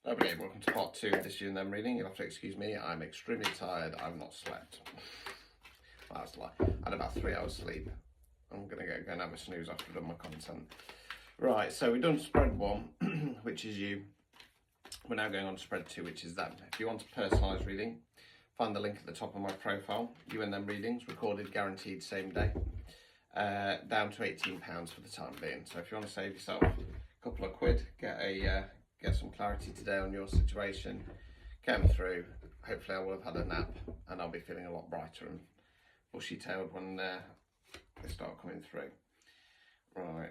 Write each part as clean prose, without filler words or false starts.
Okay, welcome to part 2 of this You and Them reading. You'll have to excuse me, I'm extremely tired, I've not slept. Well, that's a lie. I had about 3 hours sleep. I'm going to go and have a snooze after I've done my content. Right, so we've done spread 1, which is you. We're now going on to spread 2, which is them. If you want a personalised reading, find the link at the top of my profile. You and Them readings, recorded, guaranteed, same day. Down to £18 for the time being. So if you want to save yourself a couple of quid, get some clarity today on your situation, get me through. Hopefully I will have had a nap and I'll be feeling a lot brighter and bushy-tailed when they start coming through. Right.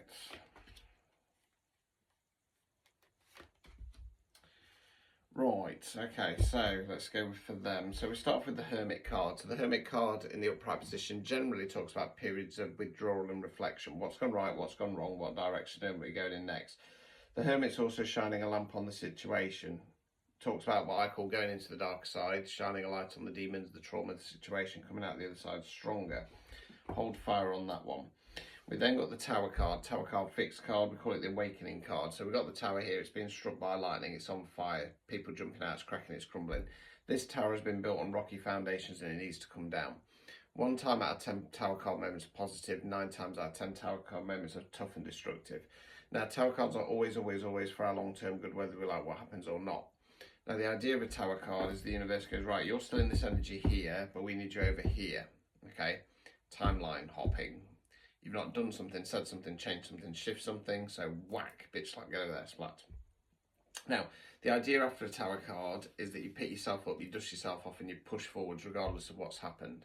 Right, okay, so let's go for them. So we start off with the Hermit card. So the Hermit card in the upright position generally talks about periods of withdrawal and reflection. What's gone right, what's gone wrong, what direction are we going in next? The Hermit's also shining a lamp on the situation. Talks about what I call going into the dark side, shining a light on the demons, the trauma, the situation, coming out the other side stronger. Hold fire on that one. We then got the Tower card, fixed card, we call it the Awakening card. So we've got the Tower here, it's been struck by lightning, it's on fire, people jumping out, it's cracking, it's crumbling. This tower has been built on rocky foundations and it needs to come down. 1 time out of 10 Tower card moments are positive, 9 times out of 10 Tower card moments are tough and destructive. Now, Tower cards are always for our long-term good, whether we like what happens or not. Now, the idea of a Tower card is the universe goes, right, you're still in this energy here, but we need you over here, okay? Timeline hopping. You've not done something, said something, changed something, shift something, so whack, bitch, like, go there, splat. Now, the idea after a Tower card is that you pick yourself up, you dust yourself off, and you push forwards regardless of what's happened.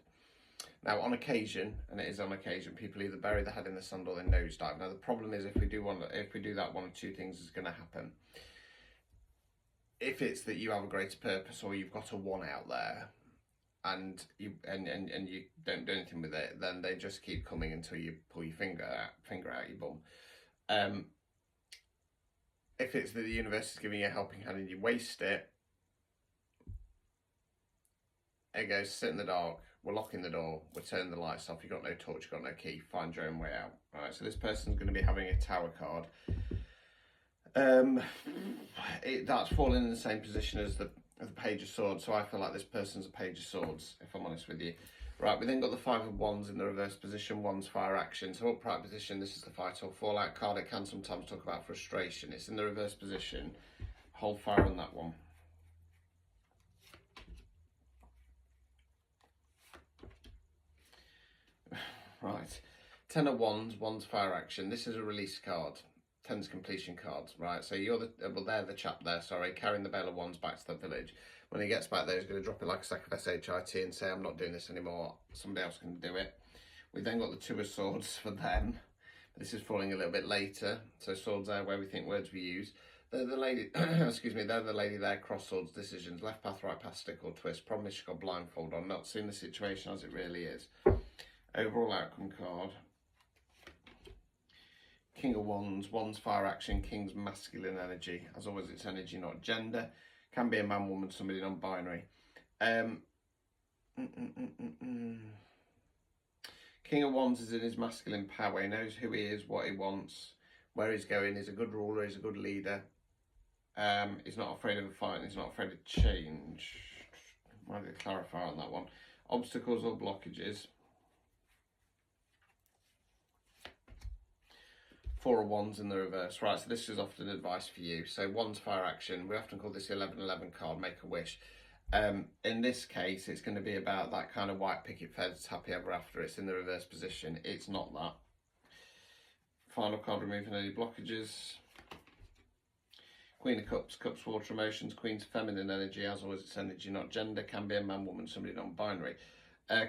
Now, on occasion, and it is on occasion, people either bury the head in the sand or they nosedive. Now, the problem is if we do that, one of two things is going to happen. If it's that you have a greater purpose or you've got a one out there, and you don't do anything with it, then they just keep coming until you pull your finger out your bum. If it's that the universe is giving you a helping hand and you waste it, it goes, sit in the dark, we're locking the door, we're turning the lights off, you've got no torch, you've got no key, find your own way out. Alright, so this person's going to be having a Tower card. That's falling in the same position as the Page of Swords, so I feel like this person's a Page of Swords, if I'm honest with you. Right, we then got the Five of Wands in the reverse position, Wands fire action. So upright position, this is the fight or fallout card. It can sometimes talk about frustration. It's in the reverse position. Hold fire on that one. Right, Ten of Wands, Wands fire action. This is a release card. Ten's completion cards, right? So you're they're the chap there, sorry, carrying the Bale of Wands back to the village. When he gets back there, he's going to drop it like a sack of SHIT and say, I'm not doing this anymore, somebody else can do it. We then got the Two of Swords for them. This is falling a little bit later. So swords there where we think words we use. They're the lady, excuse me, they're the lady there, cross swords, decisions, left path, right path, stick or twist. Problem is she's got blindfold on, not seeing the situation as it really is. Overall outcome card. King of Wands, Wands fire action, King's masculine energy. As always, it's energy, not gender. Can be a man, woman, somebody non-binary. King of Wands is in his masculine power. He knows who he is, what he wants, where he's going. He's a good ruler, he's a good leader. He's not afraid of a fight, and he's not afraid of change. Might need to clarify on that one. Obstacles or blockages. Four of Wands in the reverse. Right, so this is often advice for you. So Wands fire action, we often call this the 11-11 card, make a wish. In this case, it's going to be about that kind of white picket fence, happy ever after. It's in the reverse position. It's not that. Final card, removing any blockages. Queen of Cups, Cups, water emotions. Queen's feminine energy, as always, it's energy, not gender. Can be a man, woman, somebody non-binary.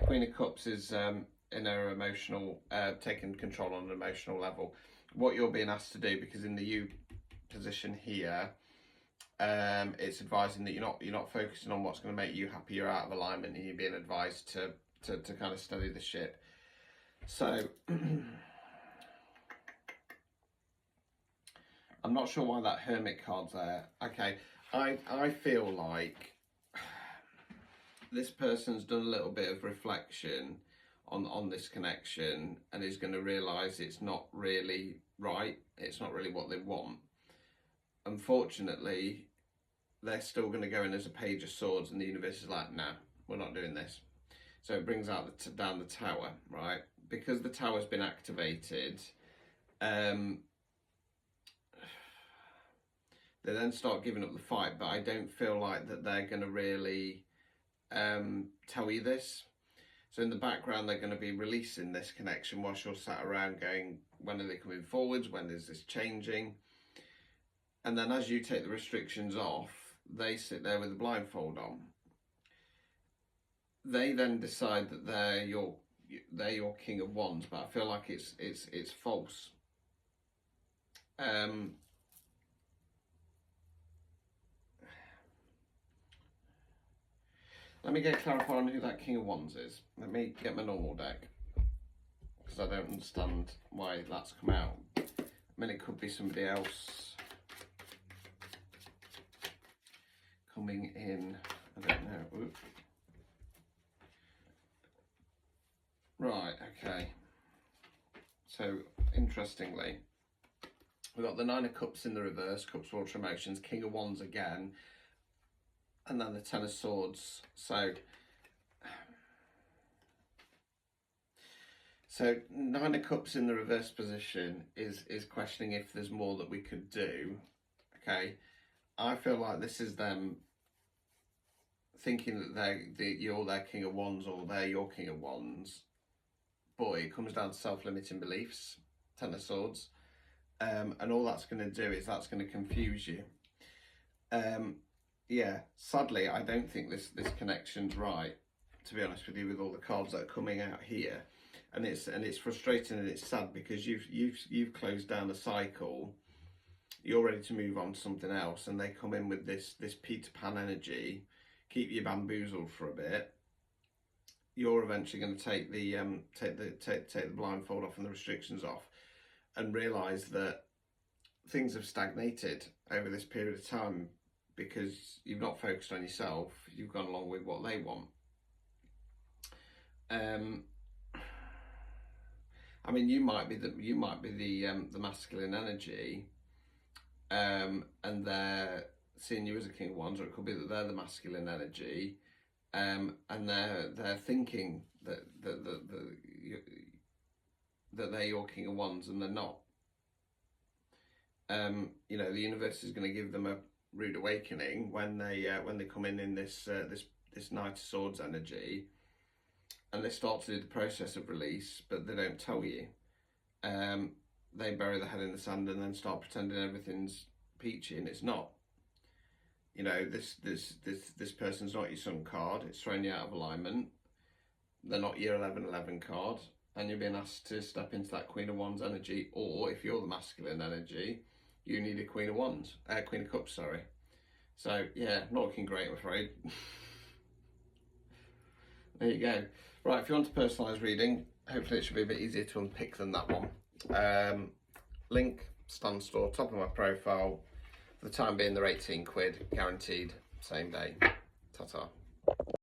Queen of Cups is in her emotional, taking control on an emotional level. What you're being asked to do, because in the you position here, it's advising that you're not focusing on what's going to make you happy. You're out of alignment, and you're being advised to kind of steady the ship. So I'm not sure why that Hermit card's there. Okay, I feel like this person's done a little bit of reflection on this connection and is going to realise it's not really right, it's not really what they want. Unfortunately, they're still going to go in as a Page of Swords, and the universe is like, no, we're not doing this. So it brings out down the Tower, right? Because the Tower's been activated, they then start giving up the fight, but I don't feel like that they're going to really tell you this. So in the background, they're going to be releasing this connection whilst you're sat around going, when are they coming forwards? When is this changing? And then as you take the restrictions off, they sit there with the blindfold on. They then decide that they're your King of Wands, but I feel like it's false. Let me get clarified on who that King of Wands is. Let me get my normal deck, because I don't understand why that's come out. I mean, it could be somebody else coming in. I don't know. Oops. Right, okay. So, interestingly, we've got the Nine of Cups in the reverse, Cups, Water, Emotions, King of Wands again, and then the Ten of Swords. So Nine of Cups in the reverse position is questioning if there's more that we could do. Okay, I feel like this is them thinking that you're their King of Wands, or they're your King of Wands. But it comes down to self-limiting beliefs, Ten of Swords, and all that's going to do is that's going to confuse you. Yeah, sadly, I don't think this connection's right, to be honest with you, with all the cards that are coming out here, and it's frustrating and it's sad, because you've closed down a cycle, you're ready to move on to something else, and they come in with this Peter Pan energy, keep you bamboozled for a bit. You're eventually going to take the blindfold off and the restrictions off, and realise that things have stagnated over this period of time, because you've not focused on yourself. You've gone along with what they want. I mean, you might be the masculine energy, and they're seeing you as a King of Wands, or it could be that they're the masculine energy. And they're thinking that they're your King of Wands, and they're not. You know, the universe is going to give them a rude awakening when they come in this Knight of Swords energy, and they start to do the process of release, but they don't tell you. They bury their head in the sand and then start pretending everything's peachy, and it's not. You know, this person's not your Sun card. It's thrown you out of alignment. They're not your 1111 card, and you're being asked to step into that Queen of Wands energy. Or if you're the masculine energy, you need a Queen of Wands, Queen of Cups, sorry. So yeah, not looking great, I'm afraid. There you go. Right, if you want a personalised reading, hopefully it should be a bit easier to unpick than that one. Link, Stan Store, top of my profile. For the time being, they're 18 quid, guaranteed, same day. Ta-ta.